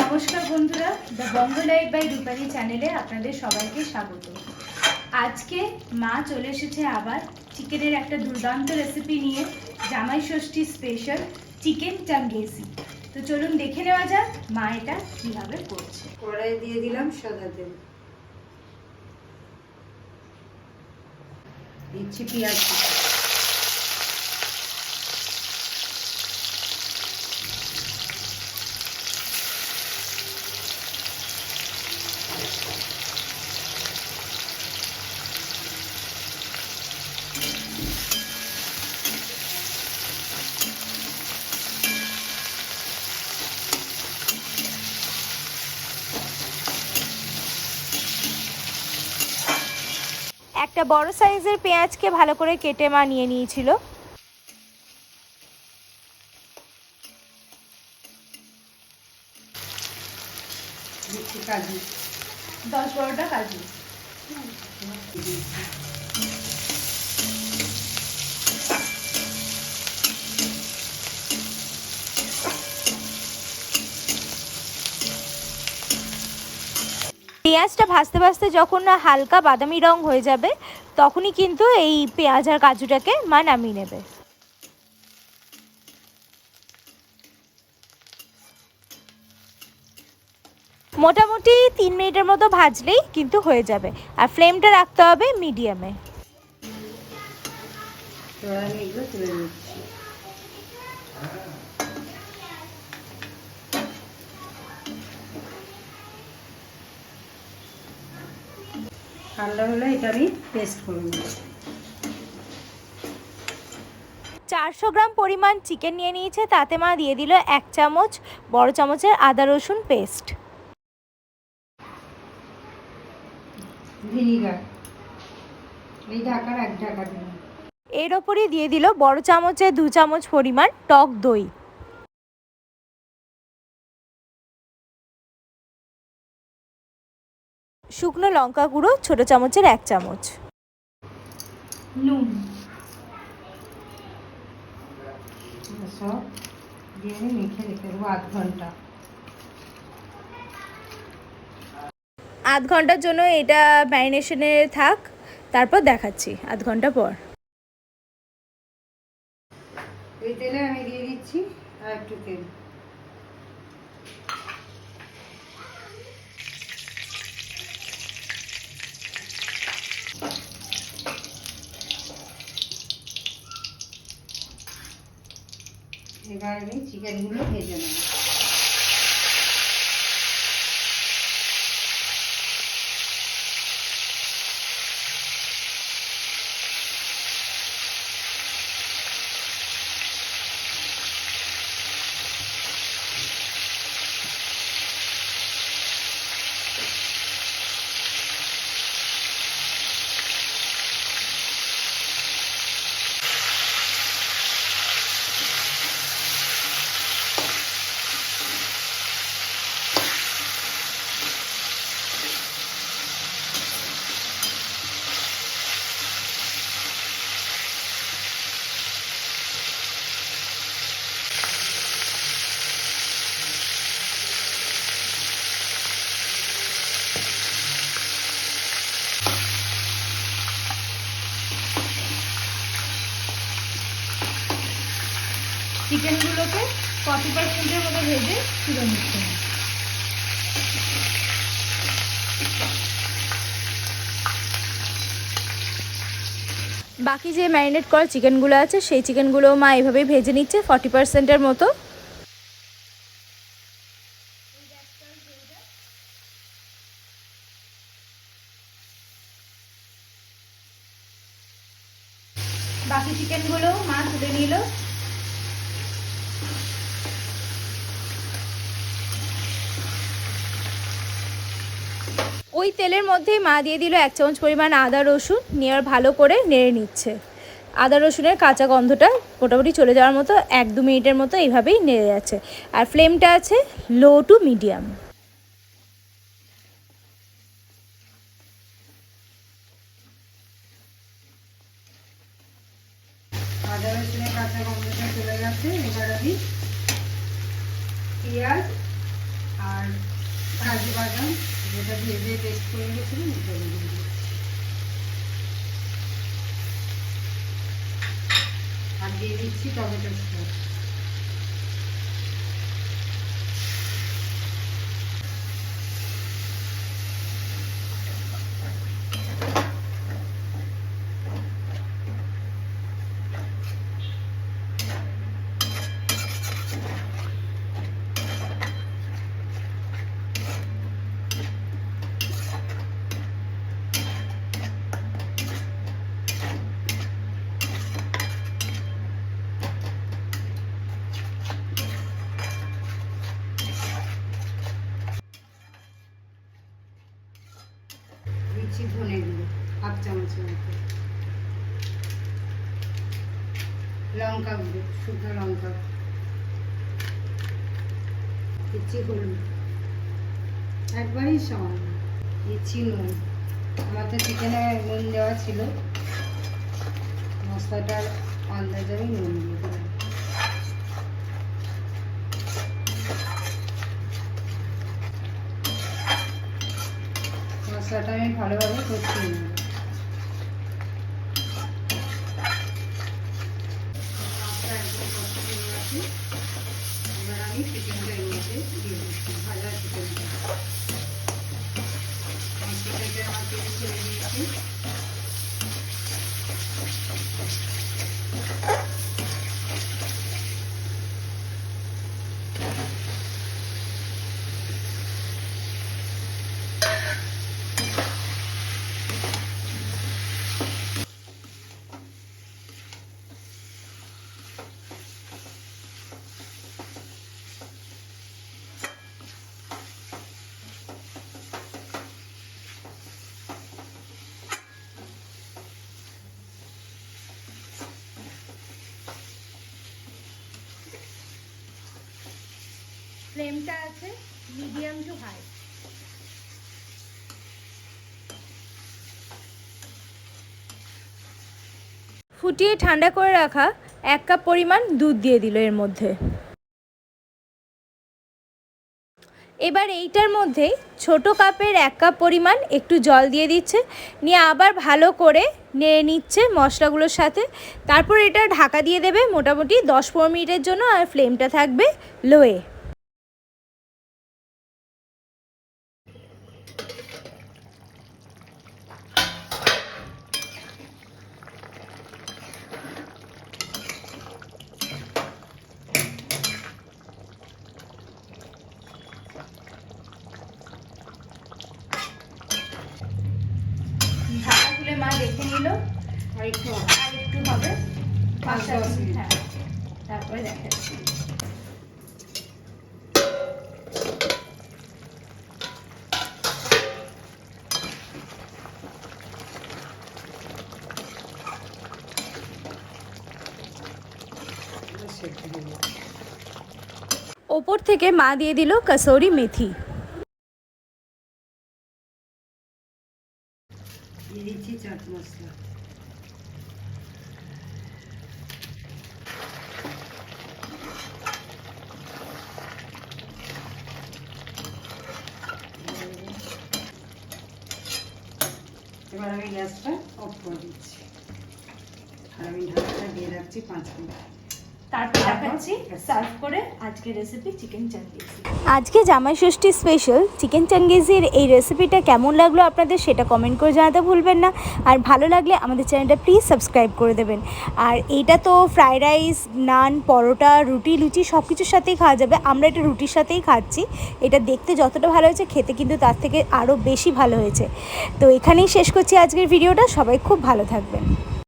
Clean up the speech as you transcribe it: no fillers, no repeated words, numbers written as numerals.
নমস্কার বন্ধুরা, the Banga life by রূপালী চ্যানেলে আপনাদের সবাইকে স্বাগত। আজকে মা চলে এসেছে আবার চিকেনের একটা দুর্দান্ত রেসিপি নিয়ে, জামাই ষষ্ঠী স্পেশাল চিকেন চাঙ্গেজি। তো চলুন দেখে নেওয়া যাক মা এটা কিভাবে করছে। কড়াই দিয়ে দিলাম সাদা তেল, দিচ্ছি পেঁয়াজ, একটা বড় সাইজের পেঁয়াজকে ভালো করে কেটে মা নিয়ে নিয়েছিল। কাজু 10-12টা কাজু, পেঁয়াজটা ভাজতে ভাজতে যখন না হালকা বাদামি রং হয়ে যাবে তখনই কিন্তু এই পেঁয়াজ আর কাজুটাকে মা নামিয়ে নেবে। মোটামুটি 3 মিনিটের মতো ভাজলেই কিন্তু হয়ে যাবে, আর ফ্লেমটা রাখতে হবে মিডিয়ামে। ঠান্ডা হলে এটা আমি পেস্ট করে নেব। 400 গ্রাম পরিমাণ চিকেন নিয়ে নিয়েছে, তাতে মা দিয়ে দিল 1 চামচ বড় চামচের আদা রসুন পেস্ট, ভিনিগার এই ঢাকার 1 ঢাকা দিলাম। এর ওপরই দিয়ে দিল বড় চামচের 2 চামচ পরিমাণ টক দই, শুকনো লঙ্কা গুঁড়ো ছোট চামচের 1 চামচ, নুন, সব দিয়ে মেখে রেখে দেবো আধ ঘন্টা। আধ ঘন্টার জন্য এটা ম্যারিনেশনে থাক, তারপর দেখাচ্ছি আধ ঘন্টা পর। এই তেলে আমি দিয়ে দিচ্ছি আর একটু তেল, এবার আমি চিকেনগুলো ভেজে নেব। চিকেনগুলোকে 40%-এর মতো ভেজে তুলে নিচ্ছি। বাকি যে ম্যারিনেট করা চিকেনগুলো আছে সেই চিকেনগুলো মা এইভাবেই ভেজে নিচ্ছে 40%-এর মতো। বাকি চিকেনগুলো মা তুলে নিল। ওই তেলের মধ্যেই মা দিয়ে দিল 1 চামচ পরিমাণ আদা রসুন, নিয়ে ভালো করে নেড়ে নিচ্ছে। আদা রসুনের কাঁচা গন্ধটা মোটামুটি চলে যাওয়ার মতো 1-2 মিনিটের মতো এইভাবেই নেড়ে যাচ্ছে, আর ফ্লেমটা আছে লো টু মিডিয়াম। আদা রসুনের কাঁচা গন্ধটা চলে গেছে। এবার আমি পেঁয়াজ আর কাজু বাদাম যেটা ভেজে পেস্ট করে রেখেছিলাম ওটা দিয়ে দিই। আর দিয়ে দিচ্ছি টমেটো সস। দিচ্ছি ধনে গুঁড়ো 1/2 চামচের মতো, লঙ্কা গুঁড়ো শুকনো লঙ্কা, দিচ্ছি হলুদ একবারই সামান্য, দিচ্ছি নুন। আমার তো চিকেনে নুন দেওয়া ছিল, মশলাটার আন্দাজে আমি নুন দিয়ে দিলাম। মশলাটা আমি ভালোভাবে কষিয়ে নেব। মশলা একদম কষিয়ে নিয়েছি, এবার আমি চিকেনটা এর মধ্যে দিয়ে দিচ্ছি, ভাজা চিকেনটা। মশলাটাকে আমার তেল ছেড়ে দিয়েছি। ফ্লেমটা আছে মিডিয়াম টু হাই। ফুটিয়ে ঠান্ডা করে রাখা 1 কাপ পরিমাণ দুধ দিয়ে দিল এর মধ্যে। এবার এইটার মধ্যেই ছোট কাপের 1 কাপ পরিমাণ একটু জল দিয়ে দিচ্ছে, নিয়ে আবার ভালো করে নেড়ে নিচ্ছে মশলাগুলোর সাথে। তারপর এটা ঢাকা দিয়ে দেবে মোটামুটি 10-15 মিনিটের জন্য, আর ফ্লেমটা থাকবে লোয়ে। ঢাকা খুলে মা দেখে নিল, আর একটু হবে 5-10 মিনিট। হ্যাঁ, তারপরে দেখাচ্ছি। ওপর থেকে মা দিয়ে দিল কসুরি মেথি। দিয়ে দিচ্ছি চাট মশলা। এবার আমি গ্যাসটা অফ করে দিচ্ছি, আর আমি ঢাকাটা দিয়ে রাখছি 5 মিনিট। তারপর দেখাচ্ছি সার্ভ করে আজকের রেসিপি চিকেন চাঙ্গেজি। আজকে জামাই ষষ্ঠী স্পেশাল চিকেন চাঙ্গেজির এই রেসিপিটা কেমন লাগলো আপনাদের সেটা কমেন্ট করে জানাতে ভুলবেন না। আর ভালো লাগলে আমাদের চ্যানেলটা প্লিজ সাবস্ক্রাইব করে দেবেন। আর এইটা তো ফ্রাইড রাইস, নান, পরোটা, রুটি, লুচি সব কিছুর সাথেই খাওয়া যাবে। আমরা এটা রুটির সাথেই খাচ্ছি। এটা দেখতে যতটা ভালো হয়েছে খেতে কিন্তু তার থেকে আরও বেশি ভালো হয়েছে। তো এখানেই শেষ করছি আজকের ভিডিওটা। সবাই খুব ভালো থাকবেন।